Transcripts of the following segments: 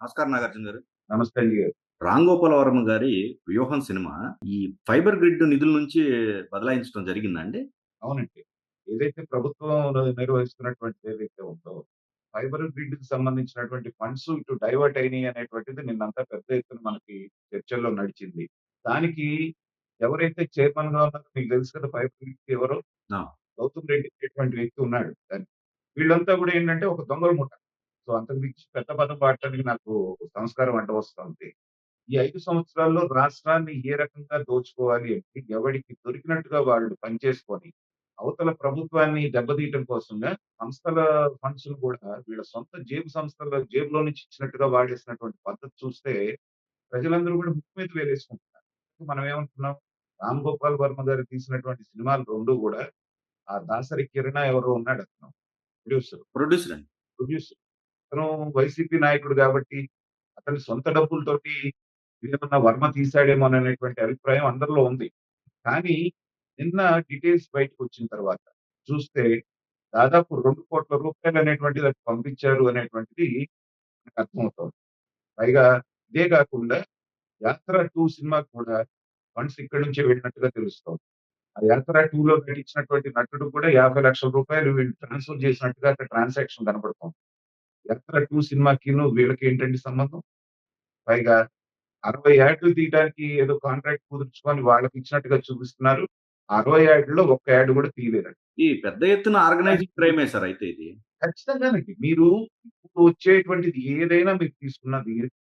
నమస్కారం నాగార్జున గారు. నమస్తే అండి. 'రామ్ గోపాల్ వర్మ' గారి 'వ్యూహం' సినిమా ఈ ఫైబర్ గ్రిడ్ నిధుల నుంచి బదలాయించడం జరిగిందా అండి? అవునండి. ఏదైతే ప్రభుత్వం నిర్వహిస్తున్నటువంటిది ఏదైతే ఉందో, ఫైబర్ గ్రిడ్‌కి సంబంధించినటువంటి ఫండ్స్ ఇటు డైవర్ట్ అయినాయి అనేటువంటిది నిన్నంతా పెద్ద ఎత్తున మనకి చర్చల్లో నడిచింది. దానికి ఎవరైతే చైర్మన్‌గా ఉన్నారో మీకు తెలుసు కదా! ఫైబర్ గ్రిడ్‌కి ఎవరో ఆ! గౌతమ్ రెడ్డి అనేటువంటి వ్యక్తి ఉన్నాడు దానికి. వీళ్ళంతా కూడా ఏంటంటే ఒక దొంగల ముఠ. సో, అంతకు మించి పెద్ద పదం వాడటానికి నాకు సంస్కారం అడ్డొస్తుంది. ఈ 5 సంవత్సరాల్లో రాష్ట్రాన్ని ఏ రకంగా దోచుకోవాలి అంటే, ఎవడికి దొరికినట్టుగా వాళ్ళు పనిచేసుకొని, అవతల ప్రభుత్వాన్ని దెబ్బతీయటం కోసంగా సంస్థల ఫండ్స్‌ను కూడా వీళ్ళ సొంత జేబు సంస్థల జేబులో నుంచి ఇచ్చినట్టుగా వాడేసినటువంటి పద్ధతి చూస్తే, ప్రజలందరూ కూడా ముక్కు మీద వేలేసుకుంటున్నారు. మనం ఏమనుకున్నాం, 'రామ్ గోపాల్ వర్మ' గారు తీసినటువంటి సినిమాలు 2 కూడా ఆ దాసరి కిరణ్ ఎవరో ఉన్నాడతను ప్రొడ్యూసర్. ప్రొడ్యూసర్ అండి. ప్రొడ్యూసర్. అతను వైసీపీ నాయకుడు గాబట్టి, అతని సొంత డబ్బులతోటి ఇదేమన్నా వర్మ తీశాడేమోననేటువంటి అభిప్రాయం అందరిలో ఉంది. కానీ నిన్న డీటెయిల్స్ బయటకొచ్చిన తర్వాత చూస్తే దాదాపు రూ. 2,00,00,000 అనేటువంటిది అటు పంపించారు అనేటువంటిది మనకు అర్థమవుతోంది. పైగా ఇదే గాకుండా 'యాత్ర 2' సినిమాకి కూడా ఫండ్స్ ఇక్కడి నుంచే వెళ్ళినట్టుగా తెలుస్తోంది. ఆ 'యాత్ర 2'లో నటించినటువంటి నటుడు కూడా రూ. 50,00,000 వీళ్ళు ట్రాన్స్‌ఫర్ చేసినట్టుగా అక్కడ ట్రాన్సాక్షన్ కనపడుతోంది. 'యాత్ర 2' సినిమాకిను వీళ్ళకి ఏంటండి సంబంధం? పైగా 60 యాడ్లు తీయడానికి ఏదో కాంట్రాక్ట్ కుదుర్చుకొని వాళ్ళకిచ్చినట్టుగా చూపిస్తున్నారు. ఆ 60 యాడ్‌లో ఒక్క యాడ్ కూడా తీయలేదండి. ఈ పెద్ద ఎత్తున ఆర్గనైజ్డ్ దానికి క్రైమే సార్ అయితే ఇది. ఖచ్చితంగానండి. మీరు ఇప్పుడు వచ్చేటువంటిది ఏదైనా మీరు తీసుకున్నది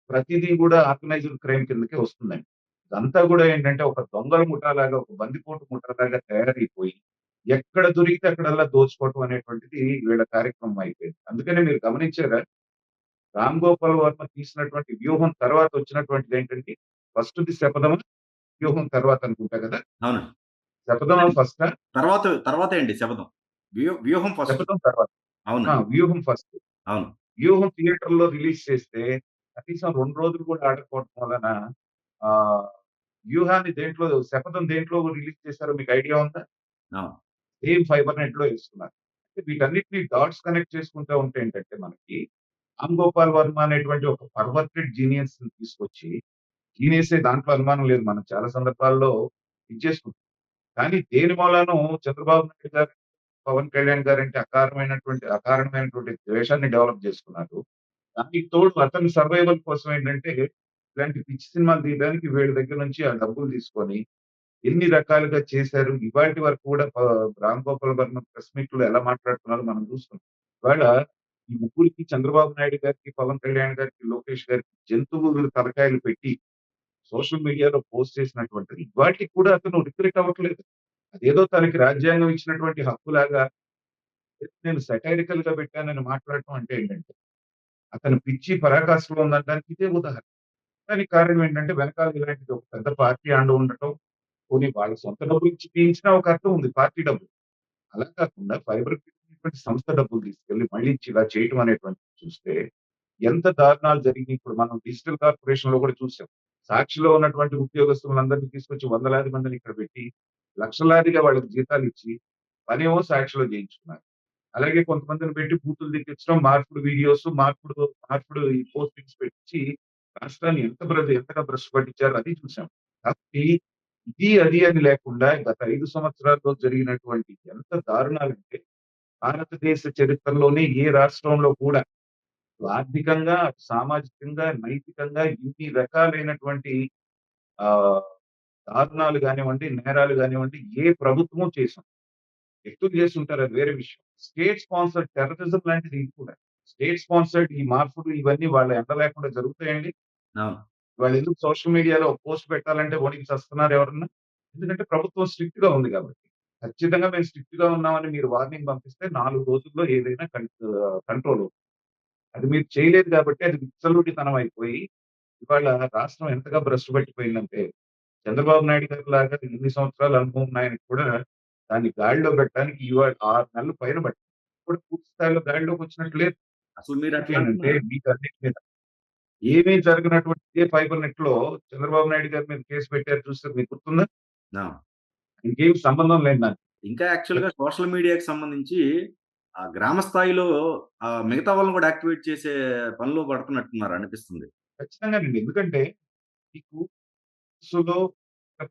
ప్రతిదీ కూడా ఆర్గనైజ్డ్ క్రైమ్ కిందకే వస్తుందండి. ఇదంతా కూడా ఏంటంటే ఒక దొంగల ముఠాలాగా, ఒక బందిపోటు ముఠాలాగా తయారైపోయి ఎక్కడ దొరికితే అక్కడల్లా దోచుకోవటం అనేటువంటిది వీళ్ళ కార్యక్రమం అయిపోయింది. అందుకనే మీరు గమనించారా? 'రామ్ గోపాల్ వర్మ' తీసినటువంటి 'వ్యూహం' తర్వాత వచ్చినటువంటిదేంటంటే ఫస్ట్‌ది 'శపథం', 'వ్యూహం' తర్వాత అనుకుంటా కదా! అవునండి. 'శపథం' ఫస్టా? తర్వాతే అండి 'శపథం.' 'వ్యూహం' ఫస్ట్. 'శపథం' తర్వాత. ఆ! అవునండి. 'వ్యూహం' ఫస్ట్. అవును. 'వ్యూహం' థియేటర్‌లో రిలీజ్ చేస్తే కనీసం 2 రోజులు కూడా ఆడకపోవడం వలన ఆహ్, 'వ్యూహాన్ని' దేంట్లో 'శపథం' దేంట్లో రిలీజ్ చేశారో మీకు ఐడియా ఉందా? అవును. సేమ్ ఫైబర్ నెట్‌లో ఏసుకున్నారు. అంటే వీటన్నిటిని డాట్స్ కనెక్ట్ చేసుకుంటా ఉంటే ఏంటంటే మనకి 'రామ్ గోపాల్ వర్మ' అనేటువంటి ఒక పర్వర్టెడ్ జీనియస్‌ని తీసుకొచ్చి జీనియసే దాంట్లో అనుమానం లేదు. మనం చాలా సందర్భాల్లో ఇచ్చేసుకుంటాం. కానీ దేని మూలానో చంద్రబాబు నాయుడు గారు, పవన్ కళ్యాణ్ గారంటే అకారణమైనటువంటి ద్వేషాన్ని డెవలప్ చేసుకున్నారు. దానికి తోడు అతని సర్వైవల్ కోసం ఏంటంటే, ఇలాంటి పిచ్చి సినిమాలు తీయడానికి వీళ్ళ దగ్గర నుంచి ఆ డబ్బులు తీసుకొని, ఎన్ని రకాలుగా చేశారు. ఇవాల్టి వరకు కూడా రామ్ గోపాల్ వర్మ ప్రెస్ మీట్‌లో ఎలా మాట్లాడుతున్నారో మనం చూస్తున్నాం. ఇవాళ ఈ ముగ్గురికి చంద్రబాబు నాయుడు గారికి, పవన్ కళ్యాణ్ గారికి, లోకేష్ గారికి జంతువులు తలకాయలు పెట్టి సోషల్ మీడియాలో పోస్ట్ చేసినటువంటిది వాటికి కూడా అతను రిగ్రెట్ అవ్వట్లేదు. అదేదో తనకి రాజ్యాంగం ఇచ్చినటువంటి హక్కులాగా నేను సటైరికల్‌గా పెట్టానని మాట్లాడటం అంటే ఏంటంటే, అతని పిచ్చి పరాకాష్ఠలో ఉందనడానికి ఇదే ఉదాహరణ. దానికి కారణం ఏంటంటే వెనకాల ఇలాంటిది ఒక పెద్ద పార్టీ అండ ఉండటం, పోనీ వాళ్ళ సొంత డబ్బులు ఇచ్చి తీయించినా ఒక అర్థం ఉంది పార్టీ డబ్బులు. అలా కాకుండా ఫైబర్ గ్రిడ్ సంస్థ డబ్బులు తీసుకెళ్ళి మళ్ళీ ఇచ్చి ఇలా చేయటం అనేటువంటిది చూస్తే ఎంత దారుణాలు జరిగినాయి. ఇప్పుడు మనం డిజిటల్ కార్పొరేషన్‌లో కూడా చూసాం. సాక్షిలో ఉన్నటువంటి ఉద్యోగస్తులందరిని తీసుకొచ్చి వందలాది మందిని ఇక్కడ పెట్టి, లక్షలాదిగా వాళ్ళకి జీతాలిచ్చి, పనేమో సాక్షిలో చేయించుకున్నారు. అలాగే కొంతమందిని పెట్టి బూతులు తిట్టించడం, మార్పుడు వీడియోస్, మార్పుడు ఈ పోస్టింగ్స్ పెట్టించి రాష్ట్రాన్ని ఎంతగా భ్రష్టు పట్టించారో అది చూసాం. కాబట్టి ఇది, అది అని లేకుండా గత 5 సంవత్సరాల్లో జరిగినటువంటి ఎంత దారుణాలంటే భారతదేశ చరిత్రలోనే ఏ రాష్ట్రంలో కూడా ఆర్థికంగా, సామాజికంగా, నైతికంగా ఇన్ని రకాలైనటువంటి ఆహ్, దారుణాలు గానివ్వండి, నేరాలు గానివ్వండి, ఏ ప్రభుత్వము చేసింది. వ్యక్తులు చేసుంటారు అది వేరే విషయం. స్టేట్ స్పాన్సర్డ్ టెర్రరిజం లాంటిది ఇది కూడా. స్టేట్ స్పాన్సర్డ్ ఈ మార్పులు ఇవన్నీ వాళ్ళ ఎండ లేకుండా జరుగుతాయండి? అవును. వాళ్ళెందుకు సోషల్ మీడియాలో ఒక పోస్ట్ పెట్టాలంటే వణికి చస్తున్నారు ఎవరన్నా? ఎందుకంటే ప్రభుత్వం స్ట్రిక్ట్‌గా ఉంది కాబట్టి. ఖచ్చితంగా మేము స్ట్రిక్ట్‌గా ఉన్నామని మీరు వార్నింగ్ పంపిస్తే 4 రోజుల్లో ఏదైనా కంట్రోల్ అవుతుంది. అది మీరు చేయలేదు కాబట్టి అది విచ్చలవిడితనం అయిపోయి, ఇవాళ రాష్ట్రం ఎంతగా భ్రష్టు పట్టిపోయిందంటే, చంద్రబాబు నాయుడు గారిలాగా ఇన్ని సంవత్సరాల అనుభవం ఉన్నాయనకి కూడా దాన్ని గాడిలో పెట్టడానికి ఇవాళ 6 నెలలు పైన పట్టింది. కూడా పూర్తి స్థాయిలో గాడిలోకొచ్చినట్టు లేదు. అసలు మీరట్లా ఏంటంటే అంటున్నారు. వీటన్నిటి మీద ఏమీ జరగనటువంటి ఇదే ఫైబర్ నెట్‌లో చంద్రబాబు నాయుడు గారి మీద కేస్ పెట్టారు చూసారు మీకు గుర్తుందా? ఆ! ఇంకేమి సంబంధం లేని దానికి. ఇంకా యాక్చువల్‌గా సోషల్ మీడియాకి సంబంధించి ఆ గ్రామ స్థాయిలో మిగతా వాళ్ళని కూడా యాక్టివేట్ చేసే పనిలో పడుతున్నట్టున్నారు అనిపిస్తుంది. ఖచ్చితంగానండి. ఎందుకంటే మీకు మనస్సులో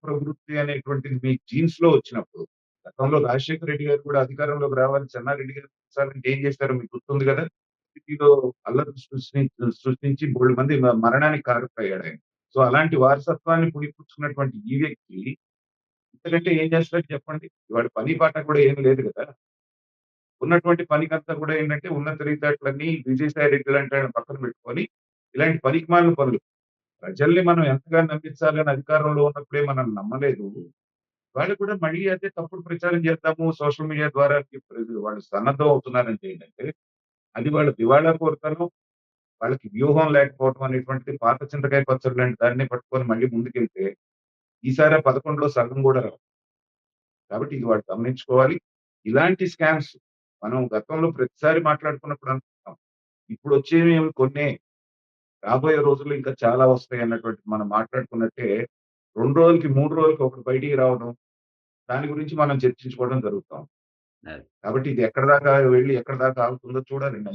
ప్రవృత్తి అనేటువంటిది మీ జీన్స్‌లో వచ్చినప్పుడు, గతంలో రాజశేఖర రెడ్డి గారు కూడా అధికారంలోకి రావాలి, చెన్నారెడ్డి గారు కొన్నిసార్లు ఏం చేశారో మీకు గుర్తుంది గదా! సిటీలో అల్లరి సృష్టించి బోలెడు మంది మరణానికి కారకుడయ్యాడాయన. సో, అలాంటి వారసత్వాన్ని పుణిపుచ్చుకున్నటువంటి ఈ వ్యక్తి ఇంతకంటే ఏం చేస్తాడు చెప్పండి? ఇవాళ పని పాట కూడా ఏమి లేదు గదా! ఉన్నటువంటి పనికంతా కూడా ఏంటంటే ఉన్న తెలివితేటలన్నీ విజయసాయి రెడ్డి లాంటి ఆయన్ని పక్కన పెట్టుకొని, ఇలాంటి పనికిమాలిన పనులు ప్రజల్ని మనం ఎంతగా నమ్మించాలని అధికారంలో ఉన్నప్పుడే మనల్ని నమ్మలేదు. వాళ్ళు కూడా మళ్ళీ అదే తప్పుడు ప్రచారం చేద్దాము సోషల్ మీడియా ద్వారా వాళ్ళు సన్నద్ధం అవుతున్నారంటే ఏంటంటే, అది వాళ్ళ దివాళా కోరుతనం, వాళ్ళకి వ్యూహం లేకపోవడం అనేటువంటిది పాత చింతకాయ పచ్చడి లాంటి దాన్నే పట్టుకొని మళ్ళీ ముందుకెళ్తే, ఈసారి ఆ 11లో సగం కూడా రావు. కాబట్టి ఇది వాళ్ళు గమనించుకోవాలి. ఇలాంటి స్కామ్స్ మనం గతంలో ప్రతిసారి మాట్లాడుకున్నప్పుడు అనుకుంటాం. ఇప్పుడొచ్చేవి కొన్నే. రాబోయే రోజుల్లో ఇంకా చాలా వస్తాయన్నటువంటిది మనం మాట్లాడుకున్నట్టే 2 రోజులకి, 3 రోజులకి ఒకటి బయటికి రావడం, దాని గురించి మనం చర్చించుకోవడం జరుగుతా ఉంది. అది. కాబట్టి ఇది ఎక్కడి దాకా వెళ్లి ఎక్కడి దాకా ఆగుతుందో చూడాలండి.